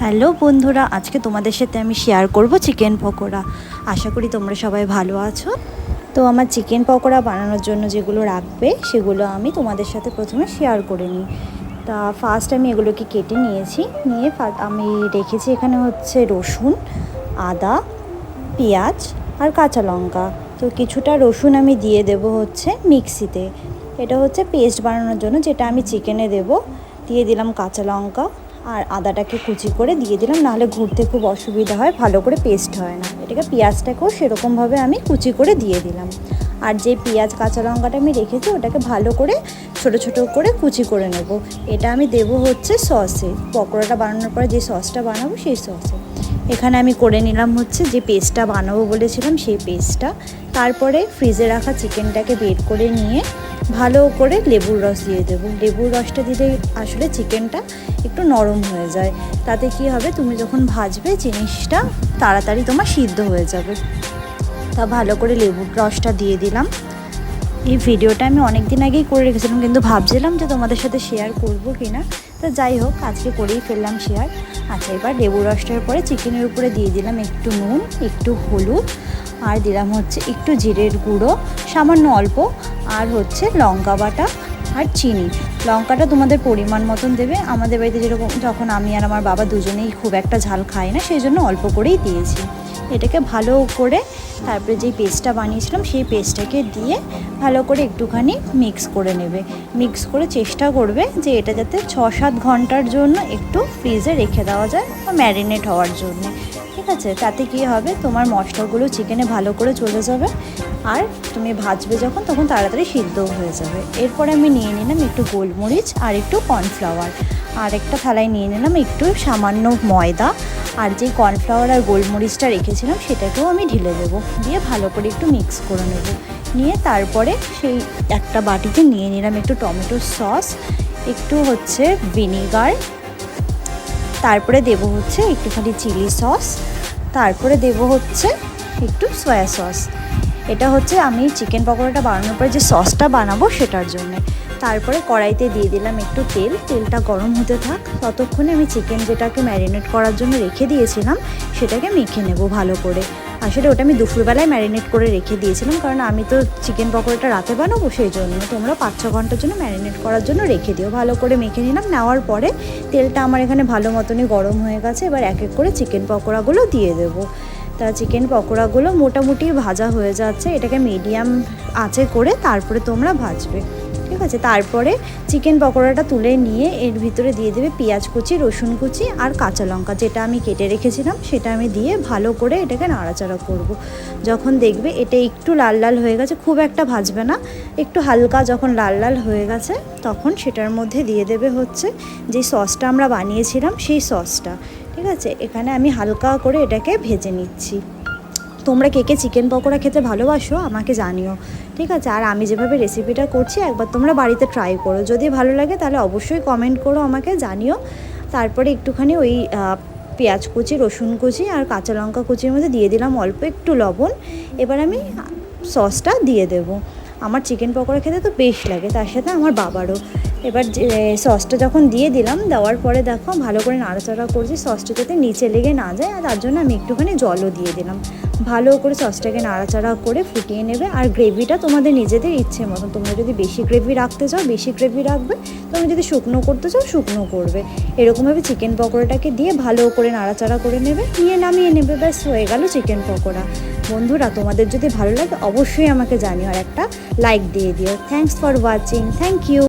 Hello বন্ধুরা, আজকে তোমাদের সাথে আমি শেয়ার করব চিকেন পকোড়া। আশা করি তোমরা সবাই ভালো আছো। তো আমার চিকেন পকোড়া বানানোর জন্য যেগুলো রাখবে সেগুলো আমি তোমাদের সাথে প্রথমে শেয়ার করে নিই। তা ফার্স্ট আমি এগুলোকে কেটে নিয়েছি, নিয়ে আমি রেখেছি এখানে হচ্ছে রসুন, আদা, পেঁয়াজ আর কাঁচা লঙ্কা। তো কিছুটা রসুন আমি দিয়ে দেব হচ্ছে মিক্সিতে, এটা হচ্ছে পেস্ট বানানোর জন্য, যেটা আমি চিকেনে দেব। দিয়ে দিলাম কাঁচা লঙ্কা আর আদাটাকে কুচি করে দিয়ে দিলাম, নাহলে ঘুরতে খুব অসুবিধা হয়, ভালো করে পেস্ট হয় না। এটাকে পেঁয়াজটাকেও সেরকমভাবে আমি কুচি করে দিয়ে দিলাম। আর যে পেঁয়াজ কাঁচা লঙ্কাটা আমি রেখেছি ওটাকে ভালো করে ছোট ছোট করে কুচি করে নেব। এটা আমি দেব হচ্ছে সসে, পকোড়াটা বানানোর পরে যে সসটা বানাবো সেই সসে। এখানে আমি করে নিলাম হচ্ছে যে পেস্টটা বানাবো বলেছিলাম সেই পেস্টটা। তারপরে ফ্রিজে রাখা চিকেনটাকে বের করে নিয়ে ভালো করে লেবুর রস দিয়ে দেবো। লেবুর রসটা দিলে আসলে চিকেনটা একটু নরম হয়ে যায়, তাতে কি হবে, তুমি যখন ভাজবে জিনিসটা তাড়াতাড়ি তোমার সিদ্ধ হয়ে যাবে। তা ভালো করে লেবুর রসটা দিয়ে দিলাম। এই ভিডিওটা আমি অনেক দিন আগেই করে রেখেছিলাম, কিন্তু ভাবছিলাম যে তোমাদের সাথে শেয়ার করবো কি না। তো যাই হোক, আজকে করেই ফেললাম শেয়ার। আচ্ছা, এবার লেবু রসটার পরে চিকেনের উপরে দিয়ে দিলাম একটু নুন, একটু হলুদ, আর দিলাম হচ্ছে একটু জিরের গুঁড়ো সামান্য অল্প, আর হচ্ছে লঙ্কা বাটা আর চিনি। লঙ্কাটা তোমাদের পরিমাণ মতন দেবে। আমাদের বাড়িতে যেরকম, যখন আমি আর আমার বাবা দুজনেই খুব একটা ঝাল খাই না, সেই জন্য অল্প করেই দিয়েছি। এটাকে ভালো করে তারপরে যেই পেস্টটা বানিয়েছিলাম সেই পেস্টটাকে দিয়ে ভালো করে একটুখানি মিক্স করে নেবে। মিক্স করে চেষ্টা করবে যে এটা যাতে 6-7 ঘন্টার জন্য একটু ফ্রিজে রেখে দেওয়া যায়, বা ম্যারিনেট হওয়ার জন্য। ঠিক আছে, তাতে কী হবে, তোমার মশলাগুলো চিকেনে ভালো করে চলে যাবে, আর তুমি ভাজবে যখন তখন তাড়াতাড়ি সিদ্ধও হয়ে যাবে। এরপরে আমি নিয়ে নিলাম একটু গোলমরিচ আর একটু কর্নফ্লাওয়ার, আর একটা থালায় নিয়ে নিলাম একটু সামান্য ময়দা, আর যেই কর্নফ্লাওয়ার আর গোলমরিচটা রেখেছিলাম সেটাকেও আমি ঢেলে দেবো। দিয়ে ভালো করে একটু মিক্স করে নেব। নিয়ে তারপরে সেই একটা বাটিতে নিয়ে নিলাম একটু টমেটো সস, একটু হচ্ছে ভিনিগার, তারপরে দেব হচ্ছে একটুখানি চিলি সস, তারপরে দেব হচ্ছে একটু সয়া সস। এটা হচ্ছে আমি চিকেন পকোড়াটা বানানোর পরে যে সসটা বানাবো সেটার জন্য। তারপরে কড়াইতে দিয়ে দিলাম একটু তেল, তেলটা গরম হতে থাক, ততক্ষণে আমি চিকেন যেটাকে ম্যারিনেট করার জন্য রেখে দিয়েছিলাম সেটাকে মেখে নেব ভালো করে। আসলে ওটা আমি দুপুরবেলায় ম্যারিনেট করে রেখে দিয়েছিলাম, কারণ আমি তো চিকেন পকোড়াটা রাতে বানাবো, সেই জন্য। তোমরা 5-6 ঘন্টার জন্য ম্যারিনেট করার জন্য রেখে দিও। ভালো করে মেখে নিলাম। নেওয়ার পরে তেলটা আমার এখানে ভালো মতনই গরম হয়ে গেছে। এবার এক এক করে চিকেন পকোড়াগুলো দিয়ে দেবো। তা চিকেন পকোড়াগুলো মোটামুটি ভাজা হয়ে যাচ্ছে, এটাকে মিডিয়াম আঁচে করে তারপরে তোমরা ভাজবে। ঠিক আছে, তারপরে চিকেন পকোড়াটা তুলে নিয়ে এর ভিতরে দিয়ে দেবে পেঁয়াজ কুচি, রসুন কুচি আর কাঁচা লঙ্কা, যেটা আমি কেটে রেখেছিলাম সেটা আমি দিয়ে ভালো করে এটাকে নাড়াচাড়া করব। যখন দেখবে এটা একটু লাল লাল হয়ে গেছে, খুব একটা ভাজবে না, একটু হালকা যখন লাল লাল হয়ে গেছে তখন সেটার মধ্যে দিয়ে দেবে হচ্ছে যে সসটা আমরা বানিয়েছিলাম সেই সসটা। ঠিক আছে, এখানে আমি হালকা করে এটাকে ভেজে নিচ্ছি। তোমরা কে কে চিকেন পকোড়া খেতে ভালোবাসো আমাকে জানিও। ঠিক আছে, আর আমি যেভাবে রেসিপিটা করছি একবার তোমরা বাড়িতে ট্রাই করো, যদি ভালো লাগে তাহলে অবশ্যই কমেন্ট করো, আমাকে জানিও। তারপরে একটুখানি ওই পেঁয়াজ কুচি, রসুন কুচি আর কাঁচা লঙ্কা কুচির মধ্যে দিয়ে দিলাম অল্প একটু লবণ। এবার আমি সসটা দিয়ে দেবো। আমার চিকেন পকোড়া খেতে তো বেশ লাগে, তার সাথে আমার বাবারও। এবার সসটা যখন দিয়ে দিলাম, দেওয়ার পরে দেখো ভালো করে নাড়াচাড়া করছি, সসটা যাতে নিচে লেগে না যায়, আর তার জন্য আমি একটুখানি জলও দিয়ে দিলাম। ভালো করে সসটাকে নাড়াচাড়া করে ফুটিয়ে নেবে। আর গ্রেভিটা তোমাদের নিজেদের ইচ্ছে মতন, তোমরা যদি বেশি গ্রেভি রাখতে চাও বেশি গ্রেভি রাখবে, তোমরা যদি শুকনো করতে চাও শুকনো করবে। এরকমভাবে চিকেন পকোড়াটাকে দিয়ে ভালো করে নাড়াচাড়া করে নেবে, নিয়ে নামিয়ে নেবে। ব্যাস হয়ে গেল চিকেন পকোড়া। বন্ধুরা, তোমাদের যদি ভালো লাগে অবশ্যই আমাকে জানিও, আর একটা লাইক দিয়ে দিও। Thanks for watching. Thank you.